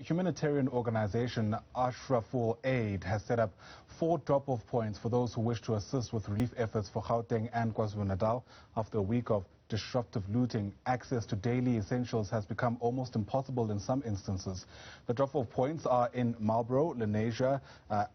humanitarian organization Ashraful Aid has set up 4 drop-off points for those who wish to assist with relief efforts for Gauteng and KwaZulu-Natal. After a week of disruptive looting, access to daily essentials has become almost impossible in some instances. The drop-off points are in Marlborough, Lenasia,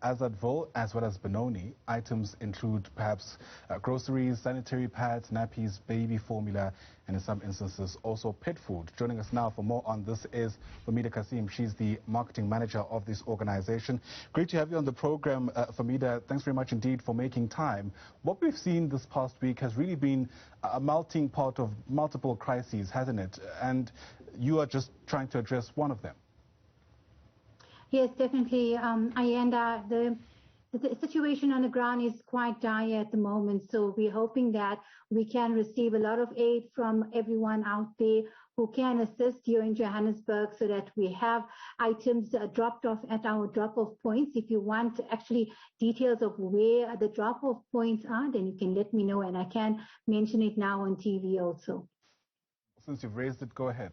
Azadville, as well as Benoni. Items include perhaps groceries, sanitary pads, nappies, baby formula, and in some instances also pet food. Joining us now for more on this is Femida Cassim. She's the marketing manager of this organization. Great to have you on the program, Femida. Thanks very much indeed for making time. What we've seen this past week has really been a melting pot of multiple crises, hasn't it? And you are just trying to address one of them. Yes, definitely. Ayanda, the situation on the ground is quite dire at the moment, so we're hoping that we can receive a lot of aid from everyone out there who can assist here in Johannesburg, so that we have items dropped off at our drop-off points. If you want actually details of where the drop-off points are, then you can let me know, and I can mention it now on TV also. Since you've raised it, go ahead.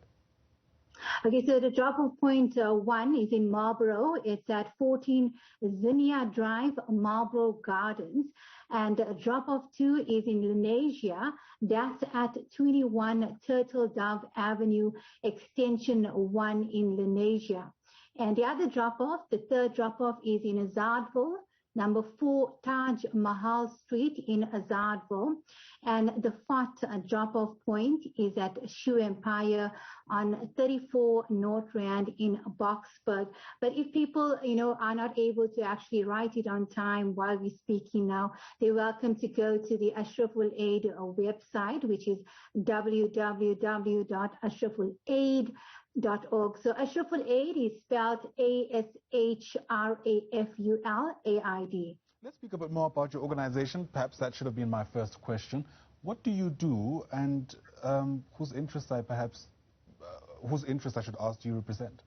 Okay, so the drop-off point 1 is in Marlborough. It's at 14 Zinnia Drive, Marlborough Gardens. And drop-off 2 is in Lenasia. That's at 21 Turtle Dove Avenue, extension 1 in Lenasia. And the other drop-off, the third drop-off, is in Azadville, number 4 Taj Mahal Street in Azadville. And the fourth drop-off point is at Shoe Empire on 34 North Rand in Boksburg. But if people, are not able to actually write it on time while we're speaking now, they're welcome to go to the Ashraful Aid website, which is www.ashrafulaid.org. So Ashraful Aid is spelled ASHRAFULAID. Let's speak a bit more about your organization. Perhaps that should have been my first question. What do you do, and whose interest I should ask do you represent?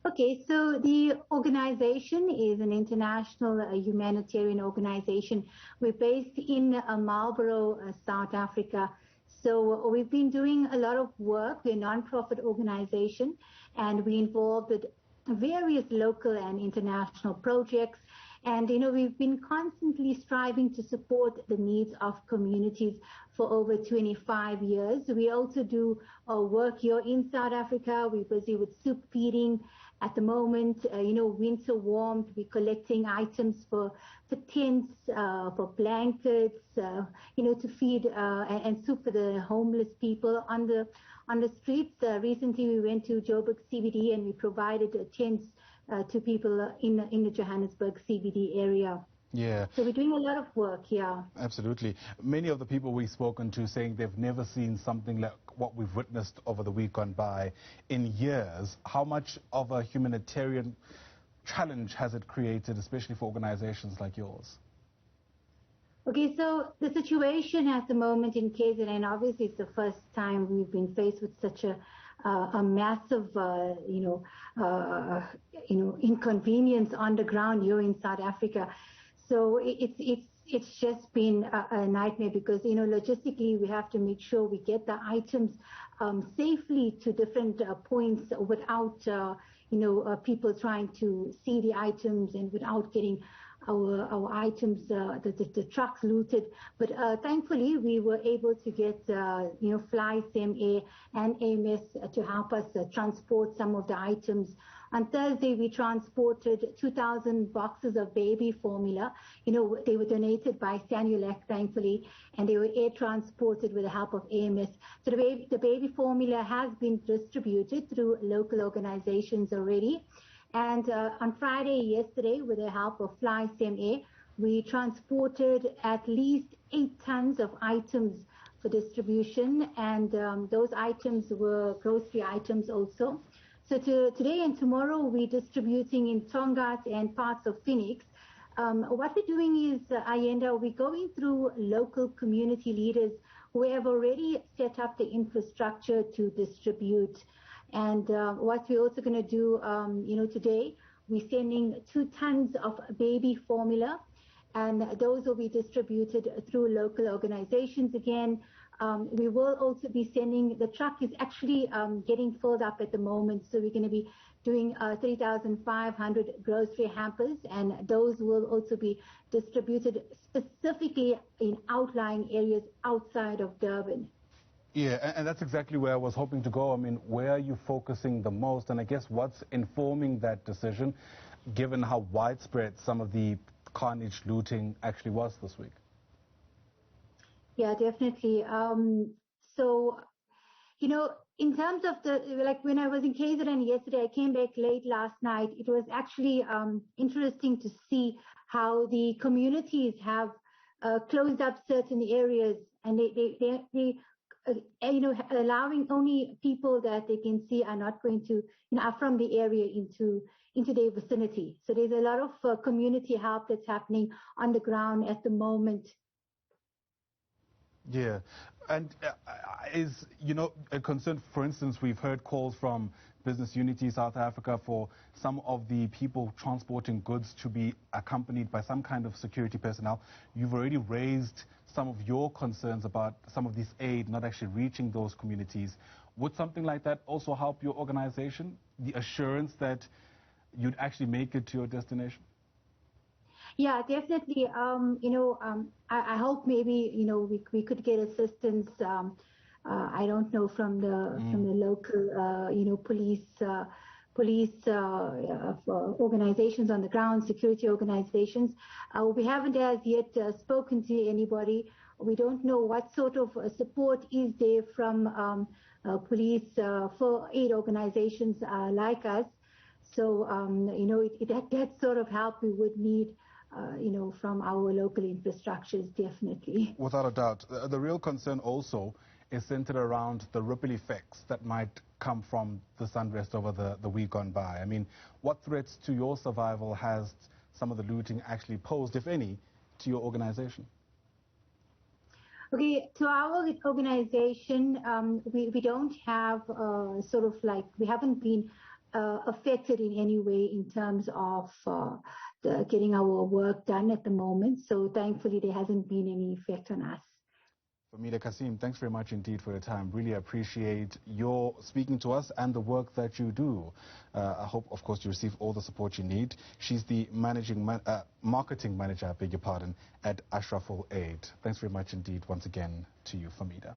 Okay, so the organization is an international humanitarian organization. We're based in Marlborough, South Africa. So we've been doing a lot of work. We're a non-profit organization, and we're involved with various local and international projects. And, we've been constantly striving to support the needs of communities for over 25 years. We also do work here in South Africa. We're busy with soup feeding at the moment. Winter warmth. We're collecting items for tents, for blankets, to feed and soup for the homeless people on the streets. Recently, we went to Joburg CBD and we provided tents to people in the Johannesburg CBD area. Yeah. So we're doing a lot of work, yeah. Absolutely. Many of the people we've spoken to saying they've never seen something like what we've witnessed over the week gone by in years. How much of a humanitarian challenge has it created, especially for organizations like yours? Okay, so the situation at the moment in KZN, obviously it's the first time we've been faced with such a massive, inconvenience on the ground here in South Africa. So it's just been a nightmare because, logistically we have to make sure we get the items safely to different points without, people trying to see the items and without getting our items, the trucks looted. But thankfully, we were able to get, Fly CMA and AMS to help us transport some of the items. On Thursday, we transported 2,000 boxes of baby formula. They were donated by Sanulac, thankfully, and they were air transported with the help of AMS. So the baby formula has been distributed through local organizations already. And on Friday, yesterday, with the help of Fly CMA, we transported at least 8 tons of items for distribution, and those items were grocery items also. So today and tomorrow, we're distributing in Tongaat and parts of Phoenix. What we're doing is, Ayenda, we're going through local community leaders who have already set up the infrastructure to distribute. And what we're also going to do, today, we're sending 2 tons of baby formula, and those will be distributed through local organizations again. We will also be sending, the truck is actually getting filled up at the moment, so we're going to be doing 3,500 grocery hampers, and those will also be distributed specifically in outlying areas outside of Durban. Yeah, and that's exactly where I was hoping to go. I mean, where are you focusing the most? And I guess what's informing that decision, given how widespread some of the carnage looting actually was this week? Yeah, definitely. So, you know, in terms of like when I was in KZN yesterday, I came back late last night. It was actually interesting to see how the communities have closed up certain areas, and they you know, allowing only people that they can see are not going to, you know, are from the area into their vicinity. So there's a lot of community help that's happening on the ground at the moment. Yeah, and is, you know, a concern, for instance, we've heard calls from Business Unity South Africa for some of the people transporting goods to be accompanied by some kind of security personnel. You've already raised some of your concerns about some of this aid not actually reaching those communities. Would something like that also help your organization, the assurance that you'd actually make it to your destination? Yeah, definitely. You know, I hope maybe, you know, we could get assistance. I don't know, from the local, you know, police organizations on the ground, security organizations. We haven't as yet spoken to anybody. We don't know what sort of support is there from police for aid organizations like us. So, you know, that sort of help we would need. You know, from our local infrastructures, definitely. Without a doubt. The real concern also is centered around the ripple effects that might come from this unrest over the week gone by. I mean, what threats to your survival has some of the looting actually posed, if any, to your organization? Okay, to our organization, we don't have sort of like, we haven't been affected in any way in terms of getting our work done at the moment. So thankfully, there hasn't been any effect on us. Femida Cassim, thanks very much indeed for your time. Really appreciate your speaking to us and the work that you do. I hope, of course, you receive all the support you need. She's the marketing manager, I beg your pardon, at Ashraful Aid. Thanks very much indeed once again to you, Femida.